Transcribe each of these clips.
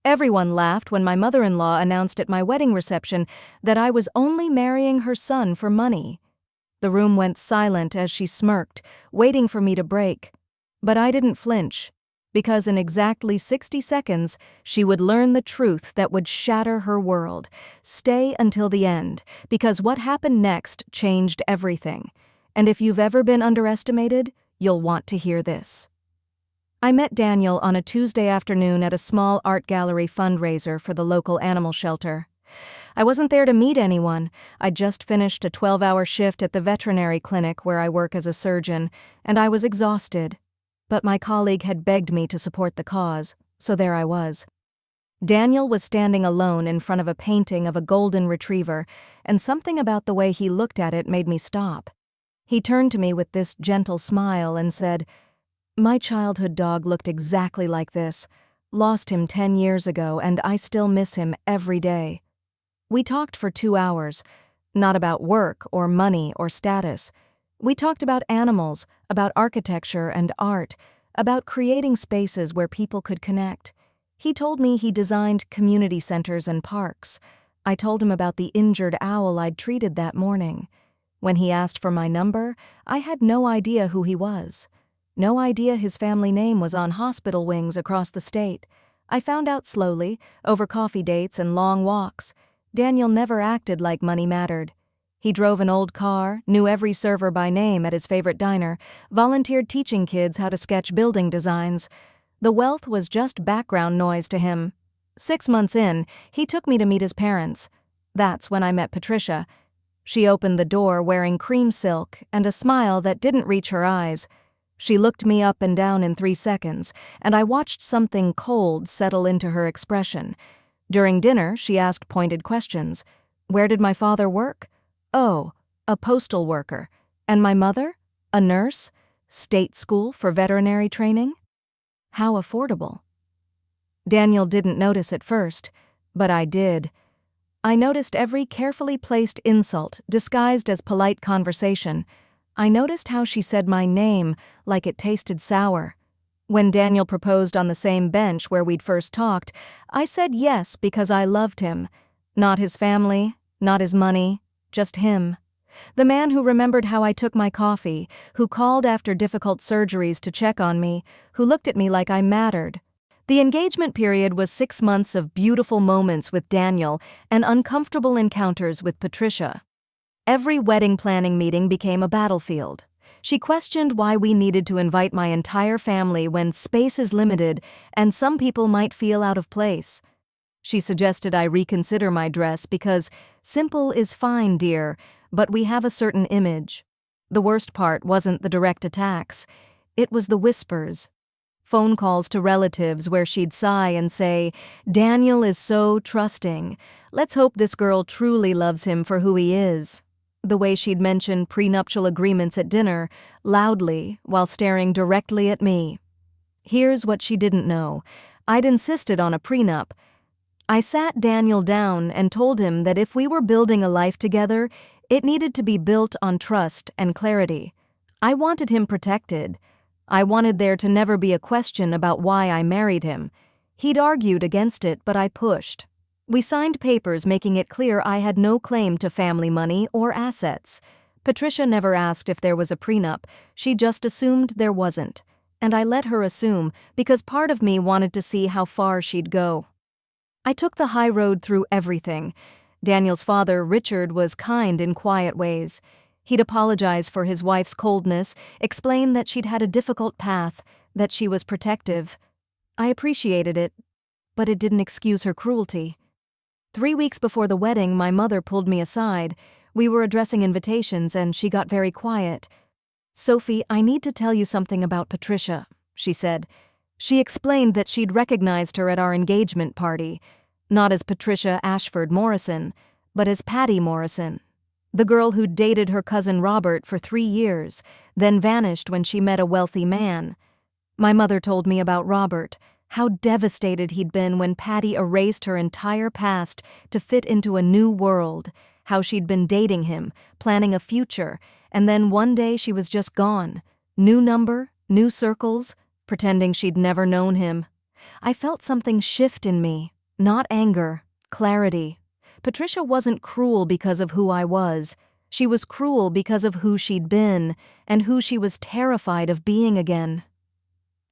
Everyone laughed when my mother-in-law announced at my wedding reception that I was only marrying her son for money. The room went silent as she smirked, waiting for me to break. But I didn't flinch, because in exactly 60 seconds, she would learn the truth that would shatter her world. Stay until the end, because what happened next changed everything. And if you've ever been underestimated, you'll want to hear this. I met Daniel on a Tuesday afternoon at a small art gallery fundraiser for the local animal shelter. I wasn't there to meet anyone. I'd just finished a 12-hour shift at the veterinary clinic where I work as a surgeon, and I was exhausted. But my colleague had begged me to support the cause, so there I was. Daniel was standing alone in front of a painting of a golden retriever, and something about the way he looked at it made me stop. He turned to me with this gentle smile and said, "My childhood dog looked exactly like this. Lost him 10 years ago, and I still miss him every day." We talked for 2 hours, not about work or money or status. We talked about animals, about architecture and art, about creating spaces where people could connect. He told me he designed community centers and parks. I told him about the injured owl I'd treated that morning. When he asked for my number, I had no idea who he was. No idea his family name was on hospital wings across the state. I found out slowly, over coffee dates and long walks. Daniel never acted like money mattered. He drove an old car, knew every server by name at his favorite diner, volunteered teaching kids how to sketch building designs. The wealth was just background noise to him. 6 months in, he took me to meet his parents. That's when I met Patricia. She opened the door wearing cream silk and a smile that didn't reach her eyes. She looked me up and down in 3 seconds, and I watched something cold settle into her expression. During dinner, she asked pointed questions. Where did my father work? Oh, a postal worker. And my mother? A nurse? State school for veterinary training? How affordable. Daniel didn't notice at first, but I did. I noticed every carefully placed insult disguised as polite conversation. I noticed how she said my name like it tasted sour. When Daniel proposed on the same bench where we'd first talked, I said yes because I loved him. Not his family, not his money, just him. The man who remembered how I took my coffee, who called after difficult surgeries to check on me, who looked at me like I mattered. The engagement period was 6 months of beautiful moments with Daniel and uncomfortable encounters with Patricia. Every wedding planning meeting became a battlefield. She questioned why we needed to invite my entire family when space is limited and some people might feel out of place. She suggested I reconsider my dress because simple is fine, dear, but we have a certain image. The worst part wasn't the direct attacks. It was the whispers. Phone calls to relatives where she'd sigh and say, "Daniel is so trusting. Let's hope this girl truly loves him for who he is." The way she'd mention prenuptial agreements at dinner, loudly, while staring directly at me. Here's what she didn't know. I'd insisted on a prenup. I sat Daniel down and told him that if we were building a life together, it needed to be built on trust and clarity. I wanted him protected. I wanted there to never be a question about why I married him. He'd argued against it, but I pushed. We signed papers making it clear I had no claim to family money or assets. Patricia never asked if there was a prenup. She just assumed there wasn't. And I let her assume because part of me wanted to see how far she'd go. I took the high road through everything. Daniel's father, Richard, was kind in quiet ways. He'd apologize for his wife's coldness, explain that she'd had a difficult path, that she was protective. I appreciated it, but it didn't excuse her cruelty. 3 weeks before the wedding, my mother pulled me aside. We were addressing invitations, and she got very quiet. "Sophie, I need to tell you something about Patricia," she said. She explained that she'd recognized her at our engagement party, not as Patricia Ashford Morrison, but as Patty Morrison, the girl who'd dated her cousin Robert for 3 years, then vanished when she met a wealthy man. My mother told me about Robert, how devastated he'd been when Patty erased her entire past to fit into a new world, how she'd been dating him, planning a future, and then one day she was just gone. New number, new circles, pretending she'd never known him. I felt something shift in me, Not anger, clarity. Patricia wasn't cruel because of who I was. She was cruel because of who she'd been, and who she was terrified of being again.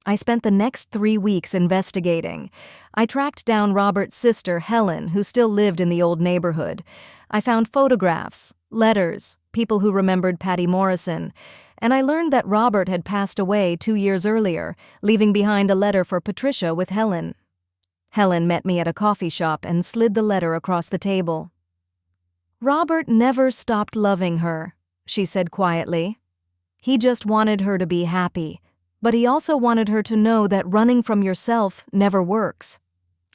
I spent the next 3 weeks investigating. I tracked down Robert's sister, Helen, who still lived in the old neighborhood. I found photographs, letters, people who remembered Patty Morrison, and I learned that Robert had passed away 2 years earlier, leaving behind a letter for Patricia with Helen. Helen met me at a coffee shop and slid the letter across the table. "Robert never stopped loving her," she said quietly. "He just wanted her to be happy. But he also wanted her to know that running from yourself never works."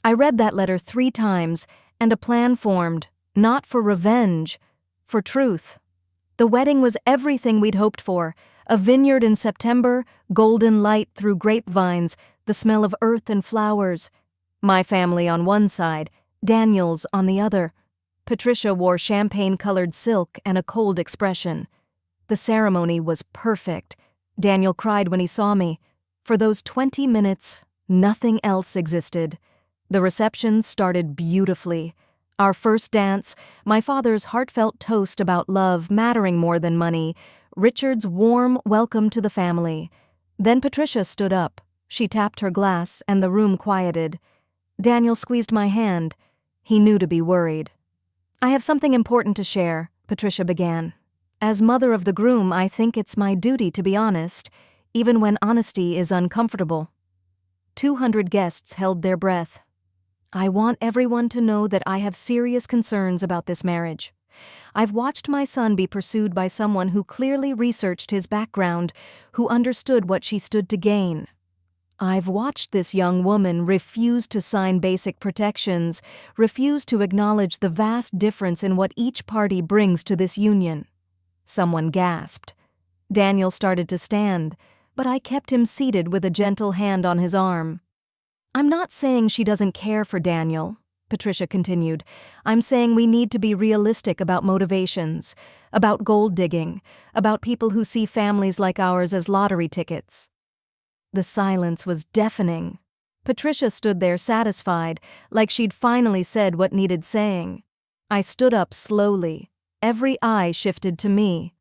I read that letter 3 times, and a plan formed, not for revenge, for truth. The wedding was everything we'd hoped for: a vineyard in September, golden light through grapevines, the smell of earth and flowers. My family on one side, Daniel's on the other. Patricia wore champagne-colored silk and a cold expression. The ceremony was perfect. Daniel cried when he saw me. For those 20 minutes, nothing else existed. The reception started beautifully. Our first dance, my father's heartfelt toast about love mattering more than money, Richard's warm welcome to the family. Then Patricia stood up. She tapped her glass, and the room quieted. Daniel squeezed my hand. He knew to be worried. "I have something important to share," Patricia began. "As mother of the groom, I think it's my duty to be honest, even when honesty is uncomfortable." 200 guests held their breath. "I want everyone to know that I have serious concerns about this marriage. I've watched my son be pursued by someone who clearly researched his background, who understood what she stood to gain. I've watched this young woman refuse to sign basic protections, refuse to acknowledge the vast difference in what each party brings to this union." Someone gasped. Daniel started to stand, but I kept him seated with a gentle hand on his arm. "I'm not saying she doesn't care for Daniel," Patricia continued. "I'm saying we need to be realistic about motivations, about gold digging, about people who see families like ours as lottery tickets." The silence was deafening. Patricia stood there satisfied, like she'd finally said what needed saying. I stood up slowly. Every eye shifted to me.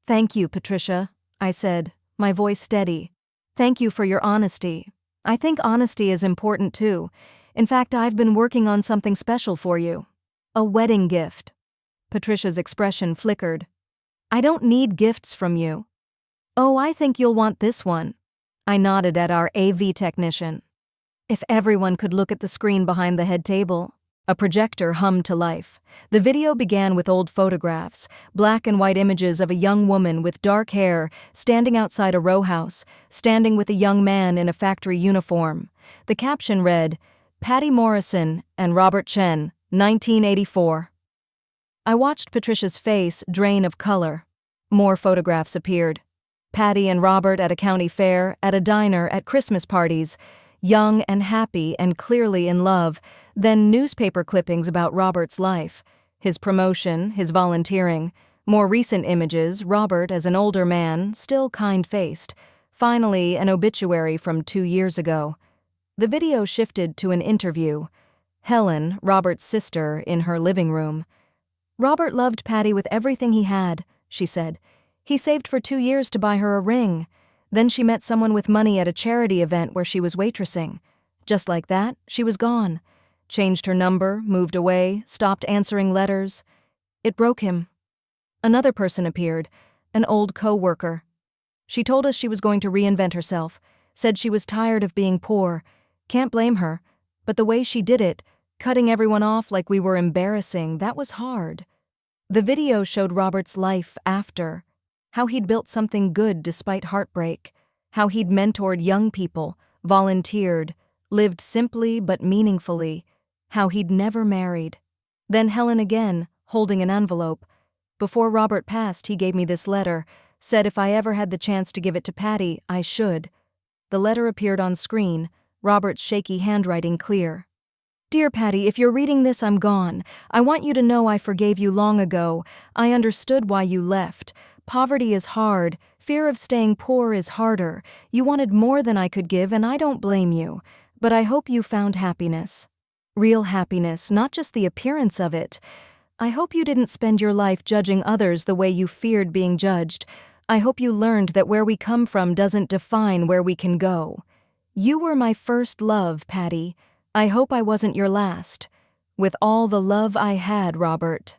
"Thank you, Patricia," I said, my voice steady. "Thank you for your honesty. I think honesty is important too. In fact, I've been working on something special for you. A wedding gift." Patricia's expression flickered. "I don't need gifts from you." "Oh, I think you'll want this one." I nodded at our AV technician. If everyone could look at the screen behind the head table. A projector hummed to life. The video began with old photographs, black and white images of a young woman with dark hair standing outside a row house, standing with a young man in a factory uniform. The caption read, "Patty Morrison and Robert Chen, 1984. I watched Patricia's face drain of color. More photographs appeared. Patty and Robert at a county fair, at a diner, at Christmas parties, young and happy and clearly in love, then newspaper clippings about Robert's life, his promotion, his volunteering, more recent images, Robert as an older man, still kind-faced, finally an obituary from 2 years ago. The video shifted to an interview. Helen, Robert's sister, in her living room. "Robert loved Patty with everything he had," she said. "He saved for 2 years to buy her a ring. Then she met someone with money at a charity event where she was waitressing. Just like that, she was gone. Changed her number, moved away, stopped answering letters. It broke him." Another person appeared, an old co-worker. She told us she was going to reinvent herself, said she was tired of being poor. Can't blame her, but the way she did it, cutting everyone off like we were embarrassing, that was hard. The video showed Robert's life after. How he'd built something good despite heartbreak, how he'd mentored young people, volunteered, lived simply but meaningfully, how he'd never married. Then Helen again, holding an envelope. Before Robert passed, he gave me this letter, said if I ever had the chance to give it to Patty, I should. The letter appeared on screen, Robert's shaky handwriting clear. "Dear Patty, if you're reading this, I'm gone. I want you to know I forgave you long ago. I understood why you left. Poverty is hard. Fear of staying poor is harder. You wanted more than I could give, and I don't blame you. But I hope you found happiness." Real happiness, not just the appearance of it. I hope you didn't spend your life judging others the way you feared being judged. I hope you learned that where we come from doesn't define where we can go. You were my first love, Patty. I hope I wasn't your last. With all the love I had, Robert.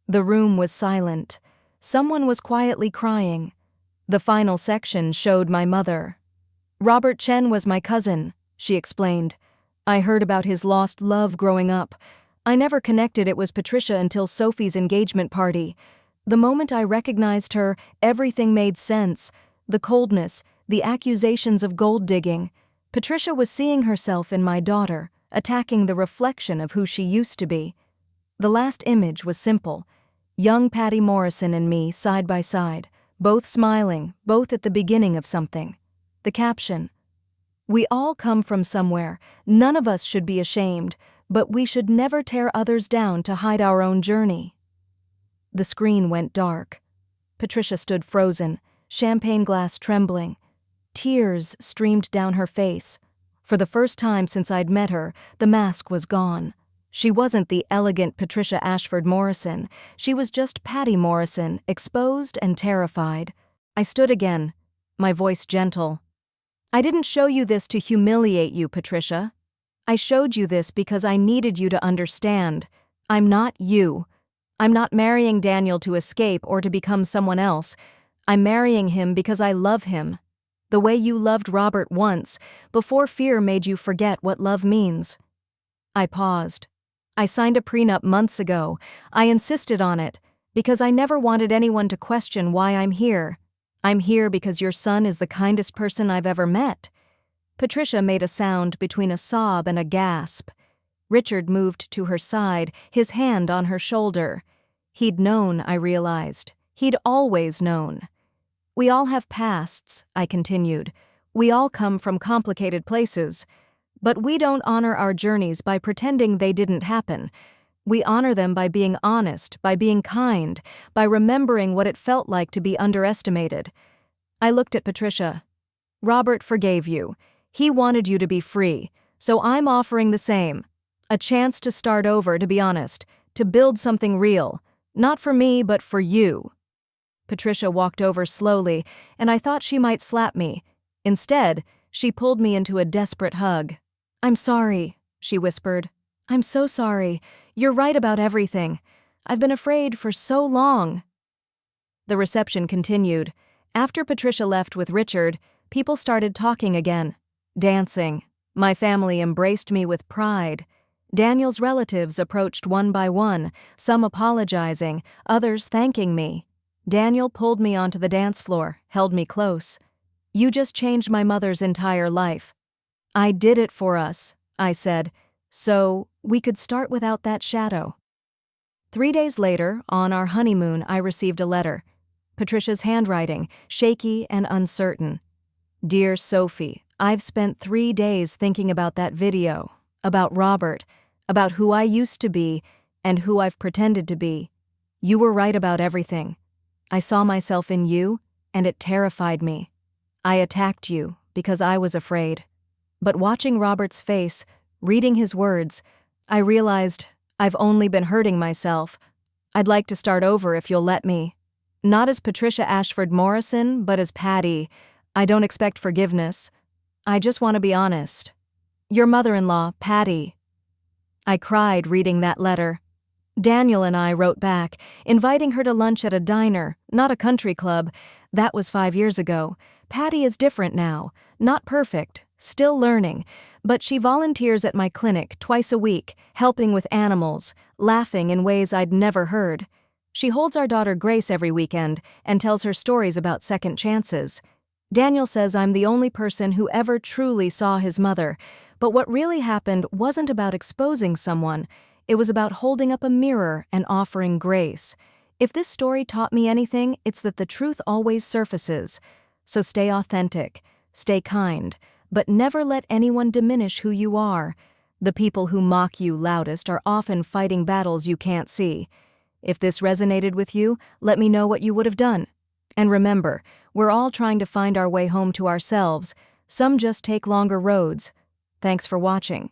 The room was silent. Someone was quietly crying. The final section showed my mother. Robert Chen was my cousin, she explained. I heard about his lost love growing up. I never connected it was Patricia until Sophie's engagement party. The moment I recognized her, everything made sense. The coldness, the accusations of gold digging. Patricia was seeing herself in my daughter, attacking the reflection of who she used to be. The last image was simple. Young Patty Morrison and me side by side, both smiling, both at the beginning of something. The caption: "We all come from somewhere. None of us should be ashamed, but we should never tear others down to hide our own journey." The screen went dark. Patricia stood frozen, champagne glass trembling. Tears streamed down her face. For the first time since I'd met her, the mask was gone. She wasn't the elegant Patricia Ashford Morrison. She was just Patty Morrison, exposed and terrified. I stood again, my voice gentle. "I didn't show you this to humiliate you, Patricia. I showed you this because I needed you to understand. I'm not you. I'm not marrying Daniel to escape or to become someone else. I'm marrying him because I love him. The way you loved Robert once, before fear made you forget what love means." I paused. I signed a prenup months ago. I insisted on it, because I never wanted anyone to question why I'm here. I'm here because your son is the kindest person I've ever met. Patricia made a sound between a sob and a gasp. Richard moved to her side, his hand on her shoulder. He'd known, I realized. He'd always known. "We all have pasts," I continued. "We all come from complicated places. But we don't honor our journeys by pretending they didn't happen. We honor them by being honest, by being kind, by remembering what it felt like to be underestimated." I looked at Patricia. "Robert forgave you. He wanted you to be free, so I'm offering the same. A chance to start over, to be honest, to build something real. Not for me, but for you." Patricia walked over slowly, and I thought she might slap me. Instead, she pulled me into a desperate hug. "I'm sorry," she whispered. "I'm so sorry. You're right about everything. I've been afraid for so long." The reception continued. After Patricia left with Richard, people started talking again, dancing. My family embraced me with pride. Daniel's relatives approached one by one, some apologizing, others thanking me. Daniel pulled me onto the dance floor, held me close. "You just changed my mother's entire life." "I did it for us," I said, "so we could start without that shadow." 3 days later, on our honeymoon, I received a letter. Patricia's handwriting, shaky and uncertain. "Dear Sophie, I've spent 3 days thinking about that video, about Robert, about who I used to be and who I've pretended to be. You were right about everything. I saw myself in you, and it terrified me. I attacked you because I was afraid. But watching Robert's face, reading his words, I realized I've only been hurting myself. I'd like to start over if you'll let me. Not as Patricia Ashford Morrison, but as Patty. I don't expect forgiveness. I just want to be honest. Your mother-in-law, Patty." I cried reading that letter. Daniel and I wrote back, inviting her to lunch at a diner, not a country club. That was 5 years ago. Patty is different now. Not perfect, still learning, but she volunteers at my clinic twice a week, helping with animals, laughing in ways I'd never heard. She holds our daughter Grace every weekend and tells her stories about second chances. Daniel says I'm the only person who ever truly saw his mother, but what really happened wasn't about exposing someone. It was about holding up a mirror and offering grace. If this story taught me anything, it's that the truth always surfaces. So stay authentic, stay kind, but never let anyone diminish who you are. The people who mock you loudest are often fighting battles you can't see. If this resonated with you, let me know what you would have done. And remember, we're all trying to find our way home to ourselves. Some just take longer roads. Thanks for watching.